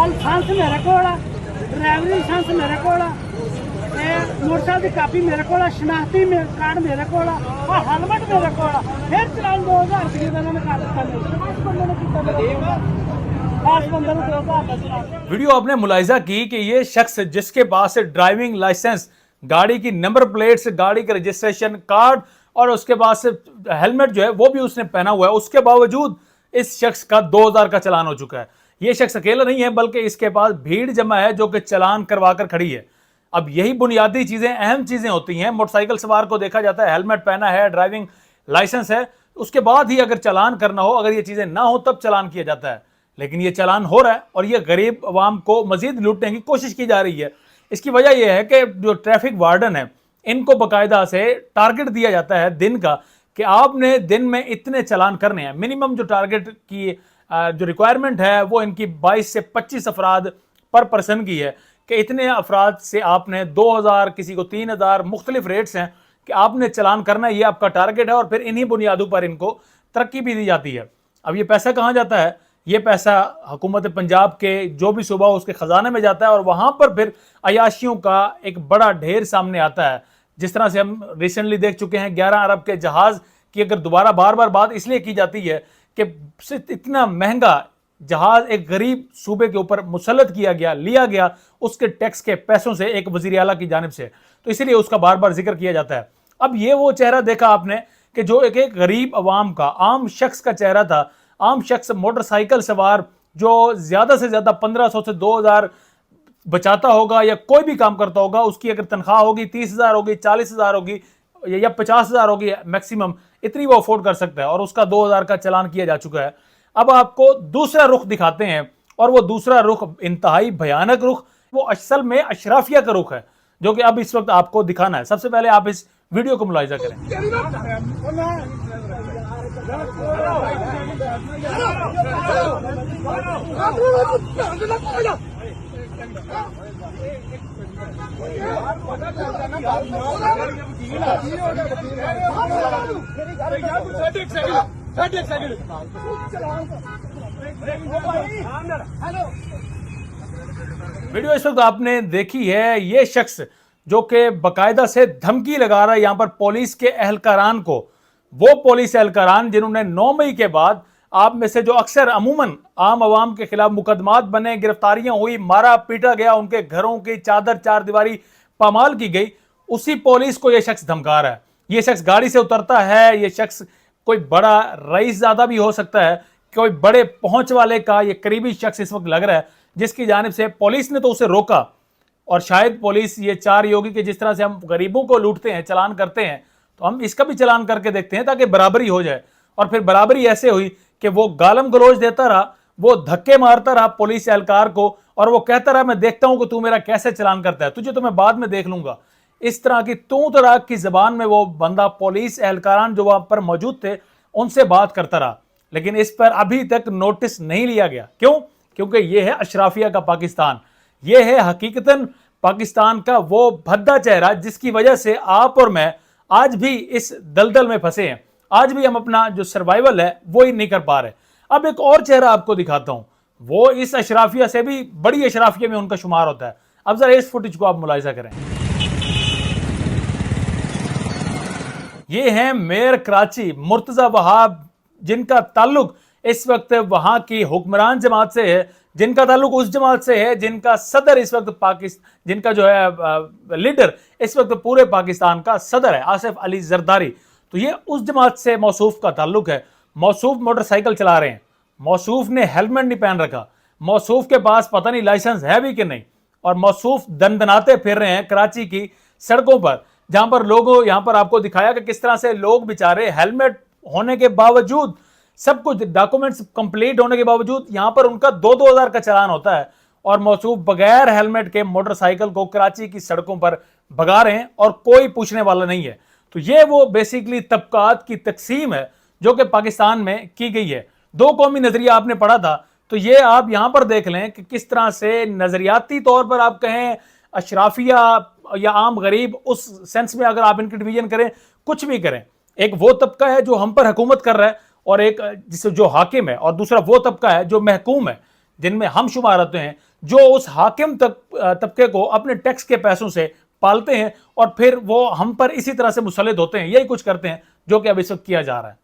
Licence मेरे को ड्राइवरी licence मेरे को मोटरसाइकिल की कापी मेरे को शनाख्ती कार्ड मेरे को हेलमेट मेरे को फिर चलान 2000 रुपये का उन्होंने कर दिता। वीडियो आपने मुलाहिजा की कि ये शख्स जिसके पास ड्राइविंग लाइसेंस, गाड़ी की नंबर प्लेट्स, गाड़ी का रजिस्ट्रेशन कार्ड और उसके बाद से हेलमेट जो है वो भी उसने पहना हुआ है, उसके बावजूद इस शख्स का 2000 का चालान हो चुका है। ये शख्स अकेला नहीं है बल्कि इसके पास भीड़ जमा है जो कि चालान करवा कर खड़ी है। अब यही बुनियादी चीजें, अहम चीजें होती हैं। मोटरसाइकिल सवार को देखा जाता है, हेलमेट पहना है, ड्राइविंग लाइसेंस है, उसके बाद ही अगर चालान करना हो, अगर ये चीजें ना हो तब चालान किया जाता है। लेकिन ये चालान हो रहा है और ये गरीब अवाम को मजीद लूटने की कोशिश की जा रही है। इसकी वजह यह है कि जो ट्रैफिक वार्डन है इनको बाकायदा से टारगेट दिया जाता है दिन का कि आपने दिन में इतने चालान करने हैं। मिनिमम जो टारगेट की जो रिक्वायरमेंट है वो इनकी 22 से 25 अफराद पर पर्सन की है कि इतने अफराद से आपने 2000, किसी को 3000, मुख्तलिफ रेट्स हैं कि आपने चालान करना है, ये आपका टारगेट है और फिर इन्हीं बुनियादों पर इनको तरक्की भी दी जाती है। अब ये पैसा कहाँ जाता है? ये पैसा हुकूमत पंजाब के जो भी सूबा उसके खजाने में जाता है और वहाँ पर फिर अयाशियों का एक बड़ा ढेर सामने आता है। जिस तरह से हम रिसेंटली देख चुके हैं 11 अरब के जहाज़ की अगर दोबारा बार बार बात इसलिए की जाती है कि इतना महंगा जहाज एक गरीब सूबे के ऊपर मुसल्लत किया गया, लिया गया उसके टैक्स के पैसों से, एक वजीर आला की जानिब से, तो इसलिए उसका बार बार जिक्र किया जाता है। अब ये वो चेहरा देखा आपने कि जो एक गरीब अवाम का, आम शख्स का चेहरा था। आम शख्स मोटरसाइकिल सवार जो ज़्यादा से ज़्यादा 1500 से 2000 बचाता होगा या कोई भी काम करता होगा, उसकी अगर तनख्वाह होगी 30,000 होगी, 40,000 होगी या 50,000 होगी मैक्सिमम, इतनी वो अफोर्ड कर सकता है और उसका 2000 का चालान किया जा चुका है। अब आपको दूसरा रुख दिखाते हैं और वो दूसरा रुख इंतहाई भयानक रुख, वो असल में अशराफिया का रुख है जो कि अब इस वक्त आपको दिखाना है। सबसे पहले आप इस वीडियो को मुलाहिजा करें। वीडियो इस वक्त आपने देखी है, ये शख्स जो कि बाकायदा से धमकी लगा रहा है यहां पर पुलिस के एहलकारान को, वो पुलिस एहलकारान जिन्होंने 9 मई के बाद आप में से जो अक्सर अमूमन आम आवाम के खिलाफ मुकदमात बने, गिरफ्तारियां हुई, मारा पीटा गया, उनके घरों की चादर चार दीवारी पामाल की गई, उसी पुलिस को यह शख्स धमका रहा है। यह शख्स गाड़ी से उतरता है, यह शख्स कोई बड़ा रईसज़ादा भी हो सकता है, कोई बड़े पहुंच वाले का ये करीबी शख्स इस वक्त लग रहा है, जिसकी जानिब से पुलिस ने तो उसे रोका। और शायद पुलिस ये चार योगी के जिस तरह से हम गरीबों को लूटते हैं, चालान करते हैं, तो हम इसका भी चालान करके देखते हैं ताकि बराबरी हो जाए। और फिर बराबरी ऐसे हुई कि वो गालम गलोच देता रहा, वो धक्के मारता रहा पुलिस एहलकार को और वो कहता रहा मैं देखता हूं कि तू मेरा कैसे चालान करता है, तुझे तो मैं बाद में देख लूंगा। इस तरह की तू तराक की जबान में वो बंदा पुलिस एहलकारान जो वहां पर मौजूद थे उनसे बात करता रहा, लेकिन इस पर अभी तक नोटिस नहीं लिया गया। क्यों? क्योंकि यह है अशराफिया का पाकिस्तान, यह है हकीकतन पाकिस्तान का वो भद्दा चेहरा जिसकी वजह से आप और मैं आज भी इस दलदल में फंसे हैं। आज भी हम अपना जो सर्वाइवल है वो ही नहीं कर पा रहे। अब एक और चेहरा आपको दिखाता हूं, वो इस अशराफिया से भी बड़ी अशराफिया में उनका शुमार होता है। अब जरा इस फुटेज को आप मुलाहिजा करें। ये हैं मेयर कराची मुर्तजा वहाब, जिनका ताल्लुक इस वक्त वहां की हुक्मरान जमात से है, जिनका ताल्लुक उस जमात से है जिनका सदर इस वक्त जिनका जो है लीडर इस वक्त पूरे पाकिस्तान का सदर है, आसिफ अली जरदारी। तो ये उस जमात से मौसूफ का ताल्लुक है। मौसूफ मोटरसाइकिल चला रहे हैं, मौसूफ ने हेलमेट नहीं पहन रखा, मौसूफ के पास पता नहीं लाइसेंस है भी कि नहीं, और मौसूफ दनदनाते फिर रहे हैं कराची की सड़कों पर, जहां पर लोगों, यहां पर आपको दिखाया कि किस तरह से लोग बेचारे हेलमेट होने के बावजूद, सब कुछ डॉक्यूमेंट्स कंप्लीट होने के बावजूद यहां पर उनका 2-2 हज़ार का चालान होता है और मौसूफ बगैर हेलमेट के मोटरसाइकिल को कराची की सड़कों पर भगा रहे हैं और कोई पूछने वाला नहीं है। तो ये वो बेसिकली तबकात की तकसीम है जो कि पाकिस्तान में की गई है। दो कौमी नजरिया आपने पढ़ा था, तो ये आप यहां पर देख लें कि किस तरह से नजरियाती तौर पर आप कहें अशराफिया या आम गरीब, उस सेंस में अगर आप इनकी डिवीजन करें, कुछ भी करें, एक वो तबका है जो हम पर हुकूमत कर रहा है और एक जिसे जो हाकिम है, और दूसरा वो तबका है जो महकूम है, जिनमें हम शुमार होते हैं। जो उस हाकिम तबके को अपने टैक्स के पैसों से पालते हैं और फिर वो हम पर इसी तरह से मुसल्लत होते हैं, यही कुछ करते हैं जो कि अब इस वक्त किया जा रहा है।